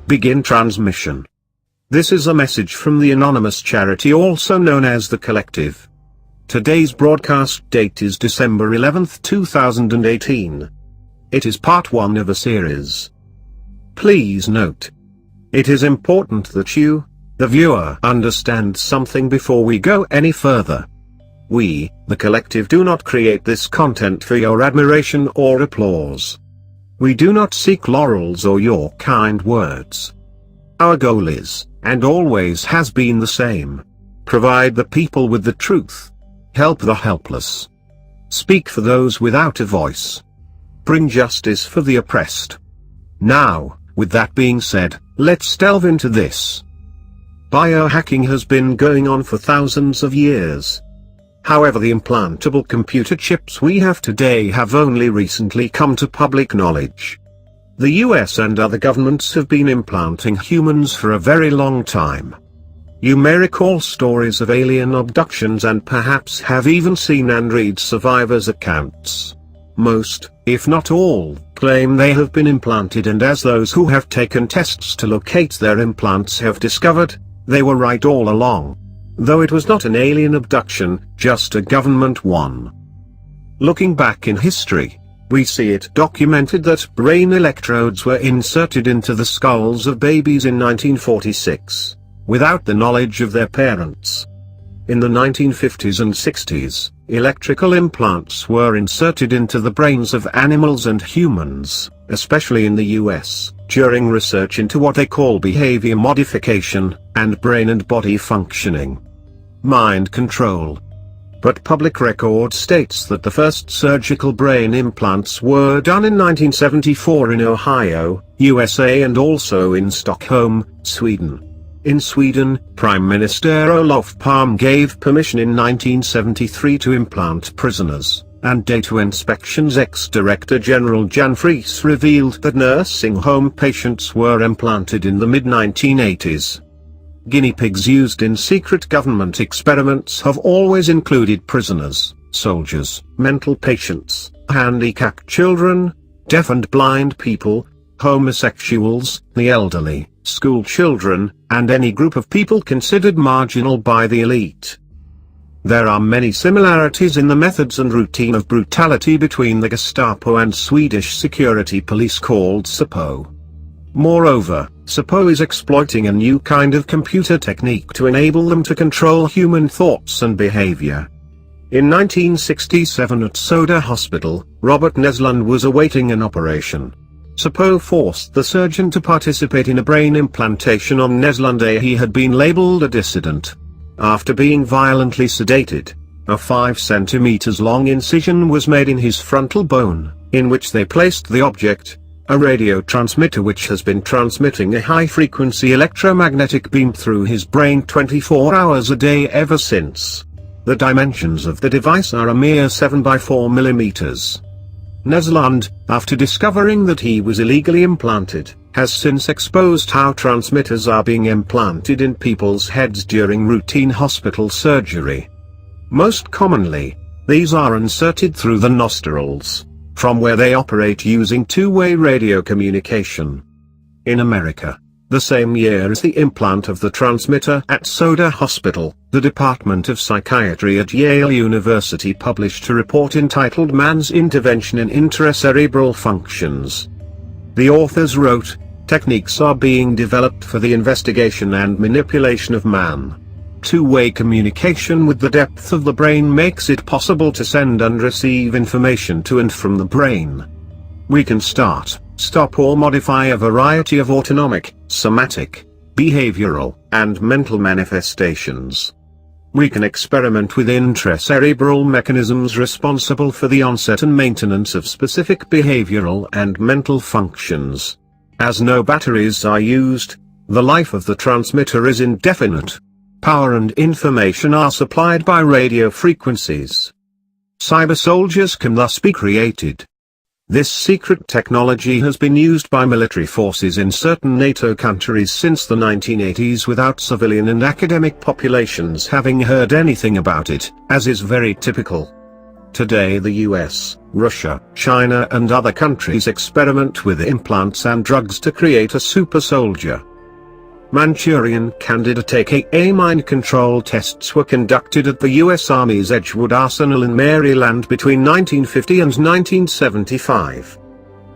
Begin transmission. This is a message from the anonymous charity also known as The Collective. Today's broadcast date is December 11, 2018. It is part 1 of a series. Please note, it is important that you, the viewer, understand something before we go any further. We, The Collective, do not create this content for your admiration or applause. We do not seek laurels or your kind words. Our goal is, and always has been the same: provide the people with the truth. Help the helpless. Speak for those without a voice. Bring justice for the oppressed. Now, with that being said, let's delve into this. Biohacking has been going on for thousands of years. However, the implantable computer chips we have today have only recently come to public knowledge. The US and other governments have been implanting humans for a very long time. You may recall stories of alien abductions and perhaps have even seen and read survivors' accounts. Most, if not all, claim they have been implanted, and as those who have taken tests to locate their implants have discovered, they were right all along. Though it was not an alien abduction, just a government one. Looking back in history, we see it documented that brain electrodes were inserted into the skulls of babies in 1946, without the knowledge of their parents. In the 1950s and 60s, electrical implants were inserted into the brains of animals and humans, especially in the US, during research into what they call behavior modification, and brain and body functioning. Mind control. But public record states that the first surgical brain implants were done in 1974 in Ohio, USA, and also in Stockholm, Sweden. In Sweden, Prime Minister Olof Palme gave permission in 1973 to implant prisoners, and data inspection's ex-Director General Jan Friis revealed that nursing home patients were implanted in the mid-1980s. Guinea pigs used in secret government experiments have always included prisoners, soldiers, mental patients, handicapped children, deaf and blind people, homosexuals, the elderly, school children, and any group of people considered marginal by the elite. There are many similarities in the methods and routine of brutality between the Gestapo and Swedish security police called SEPO. Moreover, SEPO is exploiting a new kind of computer technique to enable them to control human thoughts and behavior. In 1967 at Soda Hospital, Robert Nesland was awaiting an operation. SEPO forced the surgeon to participate in a brain implantation on Nesland. He had been labeled a dissident. After being violently sedated, a 5 cm long incision was made in his frontal bone, in which they placed the object, a radio transmitter which has been transmitting a high-frequency electromagnetic beam through his brain 24 hours a day ever since. The dimensions of the device are a mere 7 by 4 millimeters. Nesland, after discovering that he was illegally implanted, has since exposed how transmitters are being implanted in people's heads during routine hospital surgery. Most commonly, these are inserted through the nostrils, from where they operate using two-way radio communication. In America, the same year as the implant of the transmitter at Soda Hospital, the Department of Psychiatry at Yale University published a report entitled Man's Intervention in Intracerebral Functions. The authors wrote, "Techniques are being developed for the investigation and manipulation of man. Two-way communication with the depth of the brain makes it possible to send and receive information to and from the brain. We can start, stop or modify a variety of autonomic, somatic, behavioral, and mental manifestations. We can experiment with intracerebral mechanisms responsible for the onset and maintenance of specific behavioral and mental functions. As no batteries are used, the life of the transmitter is indefinite. Power and information are supplied by radio frequencies. Cyber soldiers can thus be created. This secret technology has been used by military forces in certain NATO countries since the 1980s without civilian and academic populations having heard anything about it, as is very typical. Today the US, Russia, China and other countries experiment with implants and drugs to create a super soldier. Manchurian Candidate aka mind control tests were conducted at the US Army's Edgewood Arsenal in Maryland between 1950 and 1975.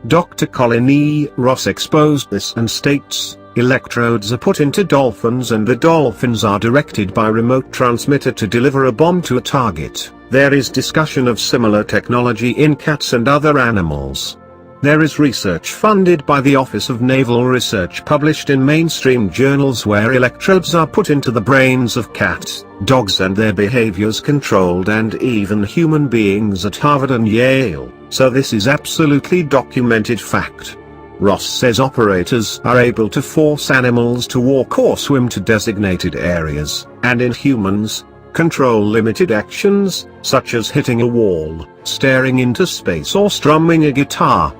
Dr. Colin E. Ross exposed this and states, electrodes are put into dolphins and the dolphins are directed by remote transmitter to deliver a bomb to a target. There is discussion of similar technology in cats and other animals. There is research funded by the Office of Naval Research published in mainstream journals where electrodes are put into the brains of cats, dogs and their behaviors controlled, and even human beings at Harvard and Yale, so this is absolutely documented fact. Ross says operators are able to force animals to walk or swim to designated areas, and in humans, control limited actions, such as hitting a wall, staring into space or strumming a guitar.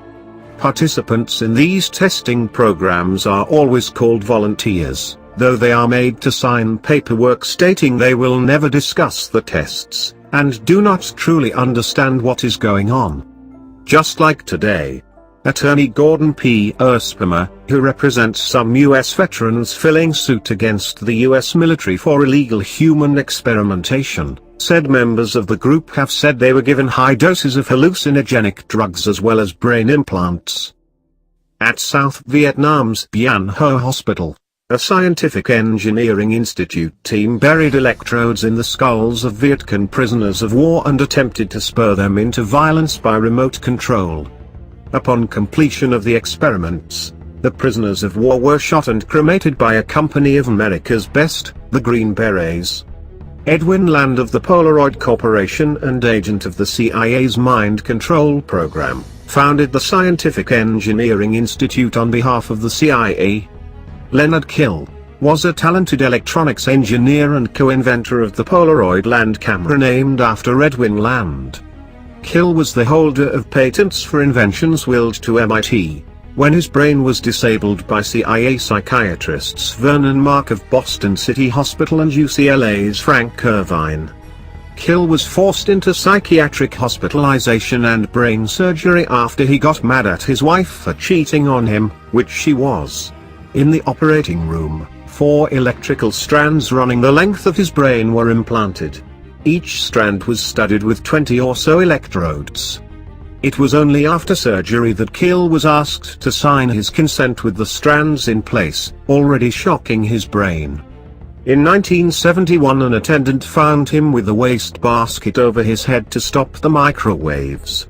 Participants in these testing programs are always called volunteers, though they are made to sign paperwork stating they will never discuss the tests, and do not truly understand what is going on. Just like today. Attorney Gordon P. Erspamer, who represents some U.S. veterans filing suit against the U.S. military for illegal human experimentation, said members of the group have said they were given high doses of hallucinogenic drugs as well as brain implants. At South Vietnam's Bien Ho Hospital, a scientific engineering institute team buried electrodes in the skulls of Viet Cong prisoners of war and attempted to spur them into violence by remote control. Upon completion of the experiments, the prisoners of war were shot and cremated by a company of America's best, the Green Berets. Edwin Land of the Polaroid Corporation and agent of the CIA's mind control program, founded the Scientific Engineering Institute on behalf of the CIA. Leonard Kill was a talented electronics engineer and co-inventor of the Polaroid Land camera named after Edwin Land. Kill was the holder of patents for inventions willed to MIT, when his brain was disabled by CIA psychiatrists Vernon Mark of Boston City Hospital and UCLA's Frank Irvine. Kill was forced into psychiatric hospitalization and brain surgery after he got mad at his wife for cheating on him, which she was. In the operating room, 4 electrical strands running the length of his brain were implanted. Each strand was studded with 20 or so electrodes. It was only after surgery that Kill was asked to sign his consent with the strands in place, already shocking his brain. In 1971 an attendant found him with a wastebasket over his head to stop the microwaves.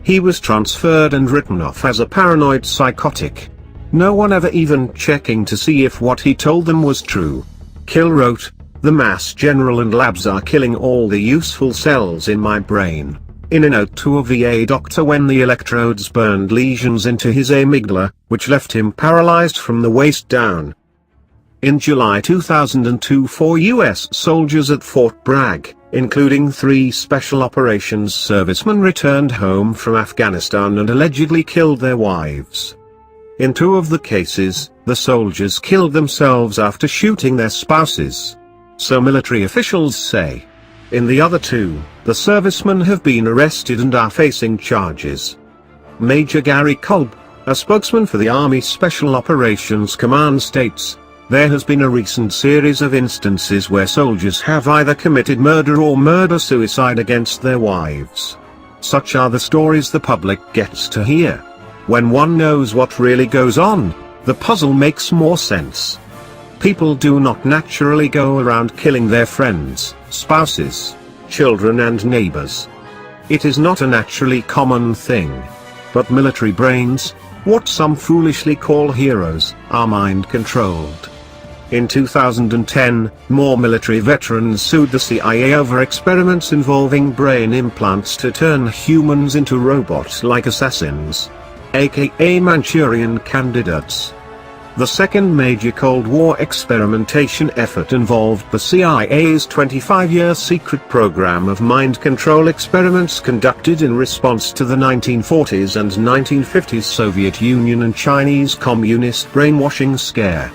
He was transferred and written off as a paranoid psychotic. No one ever even checking to see if what he told them was true. Kill wrote, "The Mass General and labs are killing all the useful cells in my brain," in a note to a VA doctor when the electrodes burned lesions into his amygdala, which left him paralyzed from the waist down. In July 2002 4 U.S. soldiers at Fort Bragg, including 3 Special Operations servicemen, returned home from Afghanistan and allegedly killed their wives. In 2 of the cases, the soldiers killed themselves after shooting their spouses. So military officials say. In the other 2, the servicemen have been arrested and are facing charges. Major Gary Kolb, a spokesman for the Army Special Operations Command, states, "There has been a recent series of instances where soldiers have either committed murder or murder-suicide against their wives. Such are the stories the public gets to hear. When one knows what really goes on, the puzzle makes more sense. People do not naturally go around killing their friends, spouses, children and neighbors. It is not a naturally common thing. But military brains, what some foolishly call heroes, are mind-controlled." In 2010, more military veterans sued the CIA over experiments involving brain implants to turn humans into robot-like assassins, aka Manchurian candidates. The second major Cold War experimentation effort involved the CIA's 25-year secret program of mind control experiments conducted in response to the 1940s and 1950s Soviet Union and Chinese Communist brainwashing scare.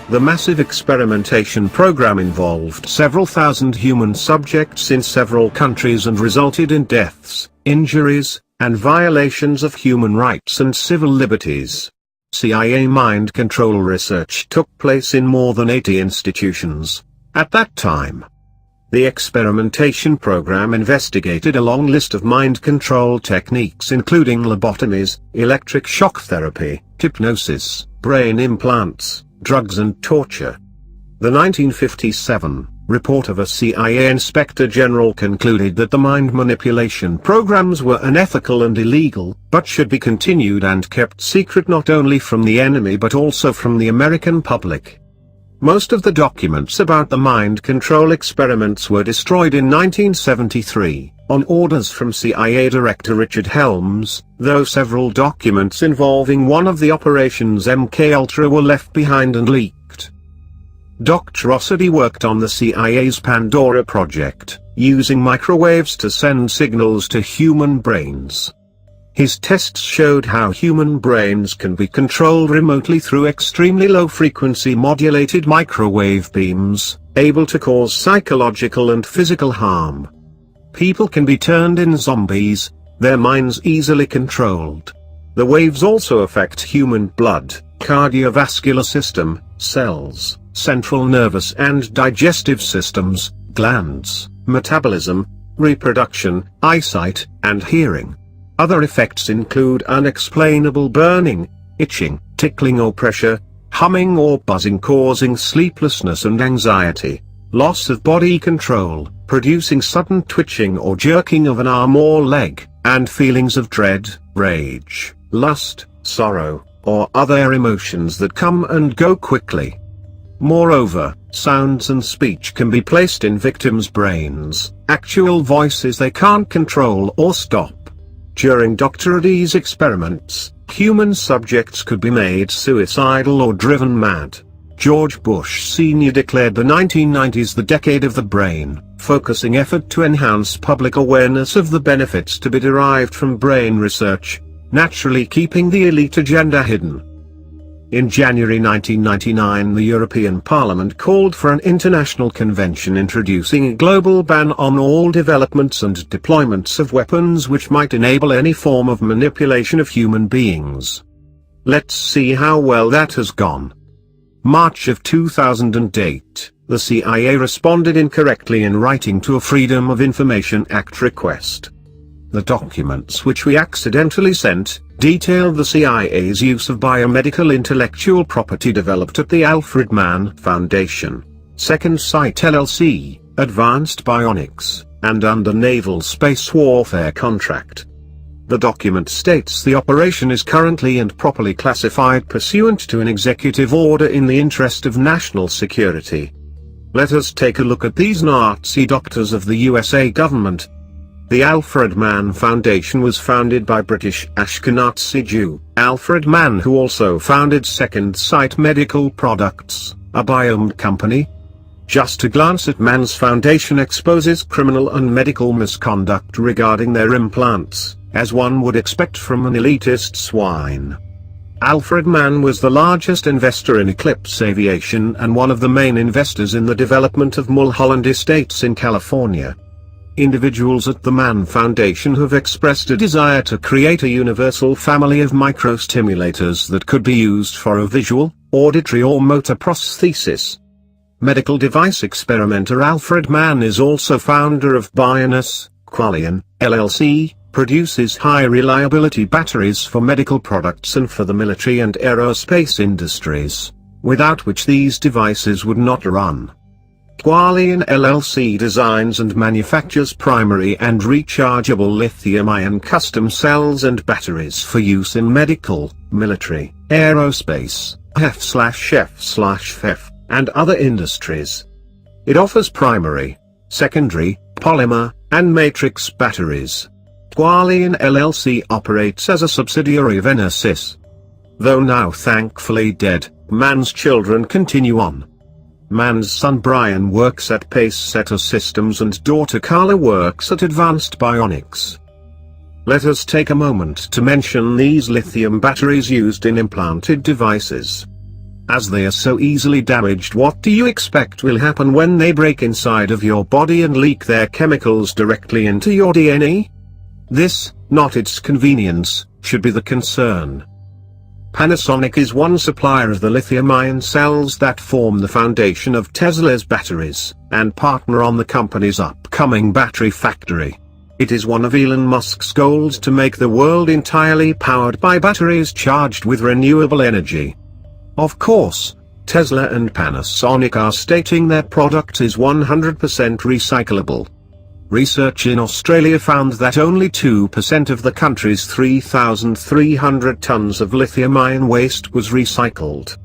The massive experimentation program involved several thousand human subjects in several countries and resulted in deaths, injuries, and violations of human rights and civil liberties. CIA mind control research took place in more than 80 institutions at that time. The experimentation program investigated a long list of mind control techniques including lobotomies, electric shock therapy, hypnosis, brain implants, drugs and torture. The 1957 report of a CIA Inspector General concluded that the mind manipulation programs were unethical and illegal, but should be continued and kept secret not only from the enemy but also from the American public. Most of the documents about the mind control experiments were destroyed in 1973, on orders from CIA Director Richard Helms, though several documents involving one of the operations MKUltra were left behind and leaked. Dr. Ossady worked on the CIA's Pandora project, using microwaves to send signals to human brains. His tests showed how human brains can be controlled remotely through extremely low-frequency modulated microwave beams, able to cause psychological and physical harm. People can be turned into zombies, their minds easily controlled. The waves also affect human blood, cardiovascular system, cells, central nervous and digestive systems, glands, metabolism, reproduction, eyesight, and hearing. Other effects include unexplainable burning, itching, tickling or pressure, humming or buzzing causing sleeplessness and anxiety, loss of body control, producing sudden twitching or jerking of an arm or leg, and feelings of dread, rage, lust, sorrow, or other emotions that come and go quickly. Moreover, sounds and speech can be placed in victims' brains, actual voices they can't control or stop. During Dr. Osady's experiments, human subjects could be made suicidal or driven mad. George Bush Sr. declared the 1990s the decade of the brain, focusing effort to enhance public awareness of the benefits to be derived from brain research, naturally keeping the elite agenda hidden. In January 1999, the European Parliament called for an international convention introducing a global ban on all developments and deployments of weapons which might enable any form of manipulation of human beings. Let's see how well that has gone. March of 2008, the CIA responded incorrectly in writing to a Freedom of Information Act request. The documents which we accidentally sent detailed the CIA's use of biomedical intellectual property developed at the Alfred Mann Foundation, Second Sight LLC, Advanced Bionics, and under Naval Space Warfare contract. The document states the operation is currently and properly classified pursuant to an executive order in the interest of national security. Let us take a look at these Nazi doctors of the USA government. The Alfred Mann Foundation was founded by British Ashkenazi Jew, Alfred Mann, who also founded Second Sight Medical Products, a biome company. Just a glance at Mann's foundation exposes criminal and medical misconduct regarding their implants, as one would expect from an elitist swine. Alfred Mann was the largest investor in Eclipse Aviation and one of the main investors in the development of Mulholland Estates in California. Individuals at the Mann Foundation have expressed a desire to create a universal family of microstimulators that could be used for a visual, auditory or motor prosthesis. Medical device experimenter Alfred Mann is also founder of Bionus, Qualian, LLC, produces high-reliability batteries for medical products and for the military and aerospace industries, without which these devices would not run. Qualian LLC designs and manufactures primary and rechargeable lithium-ion custom cells and batteries for use in medical, military, aerospace, HEF/FEF, and other industries. It offers primary, secondary, polymer, and matrix batteries. Qualian LLC operates as a subsidiary of Enesis. Though now thankfully dead, Mann's children continue on. Mann's son Brian works at Pacesetter Systems and daughter Carla works at Advanced Bionics. Let us take a moment to mention these lithium batteries used in implanted devices. As they are so easily damaged, what do you expect will happen when they break inside of your body and leak their chemicals directly into your DNA? This, not its convenience, should be the concern. Panasonic is one supplier of the lithium-ion cells that form the foundation of Tesla's batteries, and partner on the company's upcoming battery factory. It is one of Elon Musk's goals to make the world entirely powered by batteries charged with renewable energy. Of course, Tesla and Panasonic are stating their product is 100% recyclable. Research in Australia found that only 2% of the country's 3,300 tons of lithium-ion waste was recycled.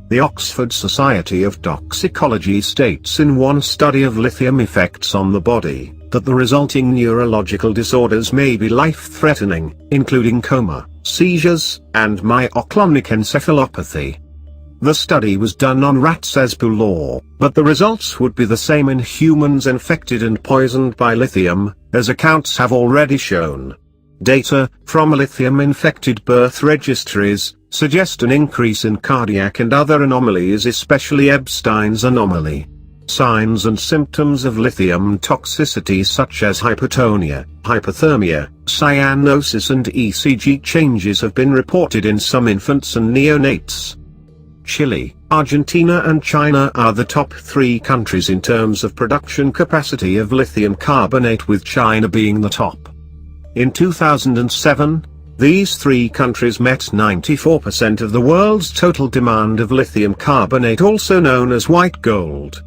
The Oxford Society of Toxicology states in one study of lithium effects on the body, that the resulting neurological disorders may be life-threatening, including coma, seizures, and myoclonic encephalopathy. The study was done on rats as per law, but the results would be the same in humans infected and poisoned by lithium, as accounts have already shown. Data from lithium-infected birth registries suggest an increase in cardiac and other anomalies, especially Epstein's anomaly. Signs and symptoms of lithium toxicity such as hypotonia, hypothermia, cyanosis and ECG changes have been reported in some infants and neonates. Chile, Argentina and China are the top 3 countries in terms of production capacity of lithium carbonate, with China being the top. In 2007, these 3 countries met 94% of the world's total demand of lithium carbonate, also known as white gold.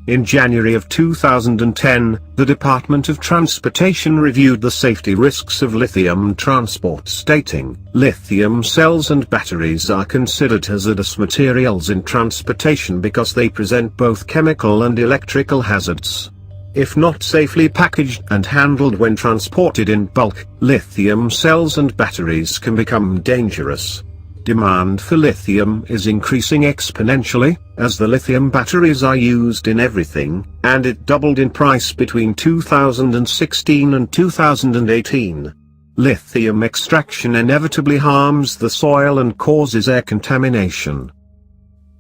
In January of 2010, the Department of Transportation reviewed the safety risks of lithium transport, stating, "Lithium cells and batteries are considered hazardous materials in transportation because they present both chemical and electrical hazards. If not safely packaged and handled when transported in bulk, lithium cells and batteries can become dangerous." Demand for lithium is increasing exponentially, as the lithium batteries are used in everything, and it doubled in price between 2016 and 2018. Lithium extraction inevitably harms the soil and causes air contamination.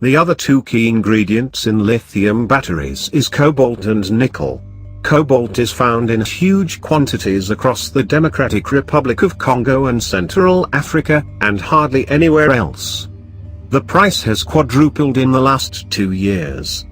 The other 2 key ingredients in lithium batteries is cobalt and nickel. Cobalt is found in huge quantities across the Democratic Republic of Congo and Central Africa, and hardly anywhere else. The price has quadrupled in the last 2 years.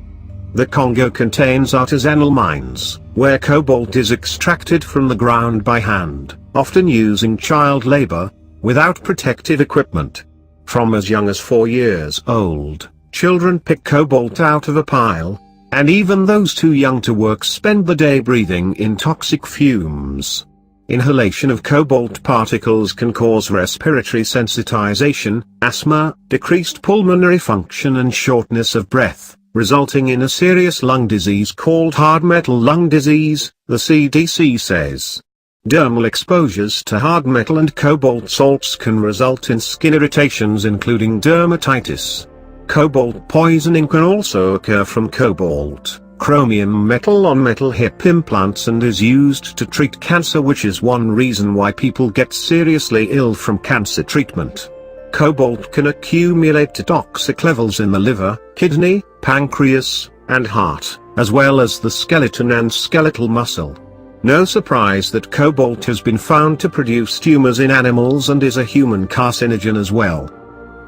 The Congo contains artisanal mines, where cobalt is extracted from the ground by hand, often using child labor, without protective equipment. From as young as 4 years old, children pick cobalt out of a pile, and even those too young to work spend the day breathing in toxic fumes. Inhalation of cobalt particles can cause respiratory sensitization, asthma, decreased pulmonary function and shortness of breath, resulting in a serious lung disease called hard metal lung disease, the CDC says. Dermal exposures to hard metal and cobalt salts can result in skin irritations including dermatitis. Cobalt poisoning can also occur from cobalt, chromium metal on metal hip implants, and is used to treat cancer, which is one reason why people get seriously ill from cancer treatment. Cobalt can accumulate to toxic levels in the liver, kidney, pancreas, and heart, as well as the skeleton and skeletal muscle. No surprise that cobalt has been found to produce tumors in animals and is a human carcinogen as well.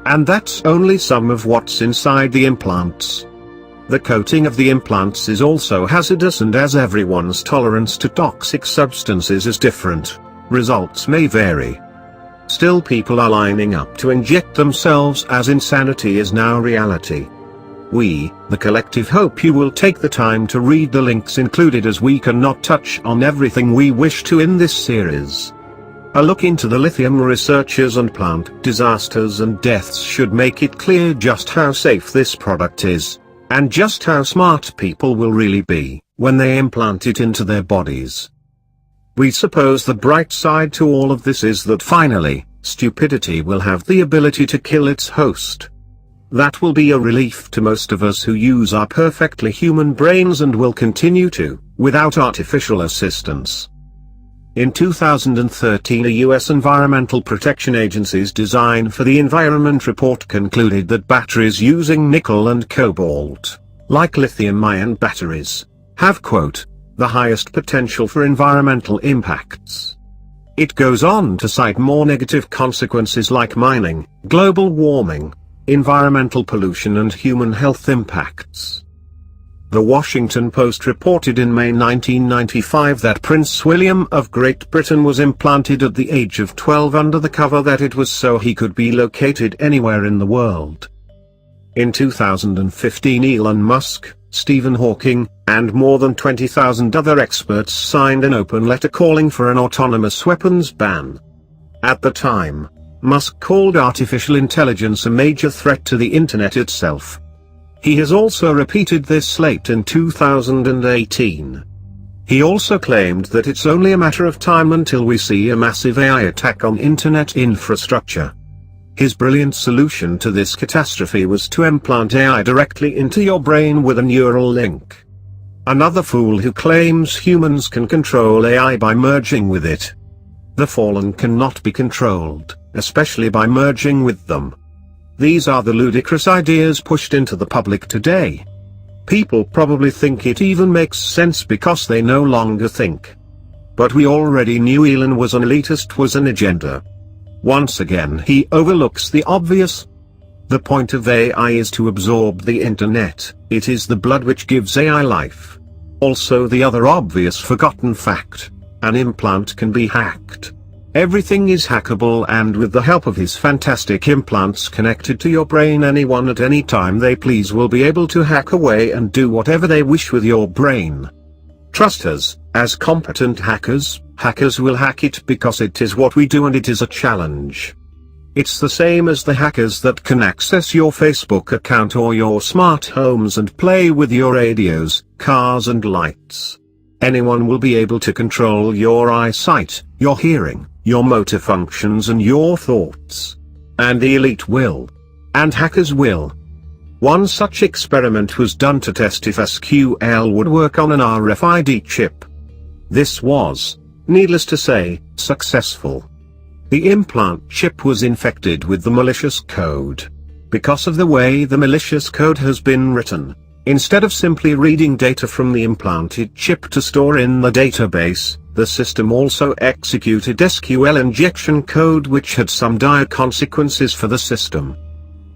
And that's only some of what's inside the implants. The coating of the implants is also hazardous, and as everyone's tolerance to toxic substances is different, results may vary. Still, people are lining up to inject themselves as insanity is now reality. We, the collective, hope you will take the time to read the links included, as we cannot touch on everything we wish to in this series. A look into the lithium researchers and plant disasters and deaths should make it clear just how safe this product is, and just how smart people will really be when they implant it into their bodies. We suppose the bright side to all of this is that finally, stupidity will have the ability to kill its host. That will be a relief to most of us who use our perfectly human brains and will continue to, without artificial assistance. In 2013, a U.S. Environmental Protection Agency's Design for the Environment report concluded that batteries using nickel and cobalt, like lithium-ion batteries, have, quote, the highest potential for environmental impacts. It goes on to cite more negative consequences like mining, global warming, environmental pollution and human health impacts. The Washington Post reported in May 1995 that Prince William of Great Britain was implanted at the age of 12 under the cover that it was so he could be located anywhere in the world. In 2015, Elon Musk, Stephen Hawking, and more than 20,000 other experts signed an open letter calling for an autonomous weapons ban. At the time, Musk called artificial intelligence a major threat to the internet itself. He has also repeated this late in 2018. He also claimed that it's only a matter of time until we see a massive AI attack on internet infrastructure. His brilliant solution to this catastrophe was to implant AI directly into your brain with a neural link. Another fool who claims humans can control AI by merging with it. The fallen cannot be controlled, especially by merging with them. These are the ludicrous ideas pushed into the public today. People probably think it even makes sense because they no longer think. But we already knew Elon was an elitist, was an agenda. Once again he overlooks the obvious. The point of AI is to absorb the internet, it is the blood which gives AI life. Also the other obvious forgotten fact, an implant can be hacked. Everything is hackable, and with the help of his fantastic implants connected to your brain, anyone at any time they please will be able to hack away and do whatever they wish with your brain. Trust us, as competent hackers, hackers will hack it because it is what we do and it is a challenge. It's the same as the hackers that can access your Facebook account or your smart homes and play with your radios, cars and lights. Anyone will be able to control your eyesight, your hearing, your motor functions and your thoughts. And the elite will. And hackers will. One such experiment was done to test if SQL would work on an RFID chip. This was, needless to say, successful. The implant chip was infected with the malicious code. Because of the way the malicious code has been written, instead of simply reading data from the implanted chip to store in the database, the system also executed SQL injection code which had some dire consequences for the system.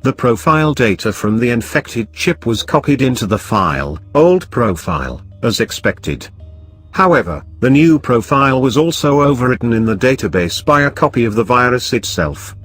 The profile data from the infected chip was copied into the file, old profile, as expected. However, the new profile was also overwritten in the database by a copy of the virus itself.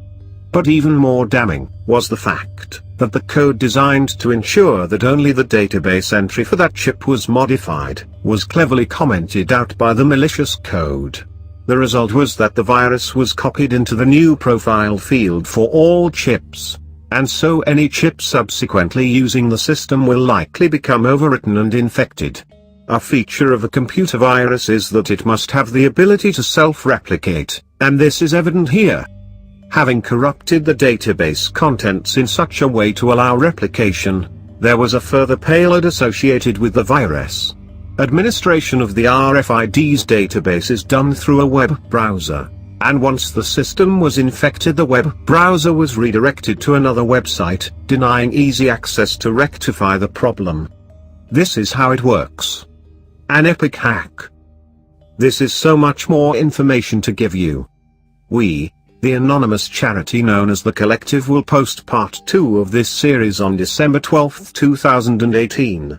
But even more damning was the fact that the code designed to ensure that only the database entry for that chip was modified, was cleverly commented out by the malicious code. The result was that the virus was copied into the new profile field for all chips, and so any chip subsequently using the system will likely become overwritten and infected. A feature of a computer virus is that it must have the ability to self-replicate, and this is evident here. Having corrupted the database contents in such a way to allow replication, there was a further payload associated with the virus. Administration of the RFID's database is done through a web browser, and once the system was infected, the web browser was redirected to another website, denying easy access to rectify the problem. This is how it works. An epic hack. This is so much more information to give you. We, the anonymous charity known as The Collective, will post part 2 of this series on December 12, 2018.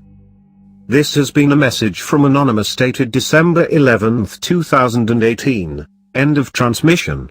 This has been a message from Anonymous dated December 11, 2018. End of transmission.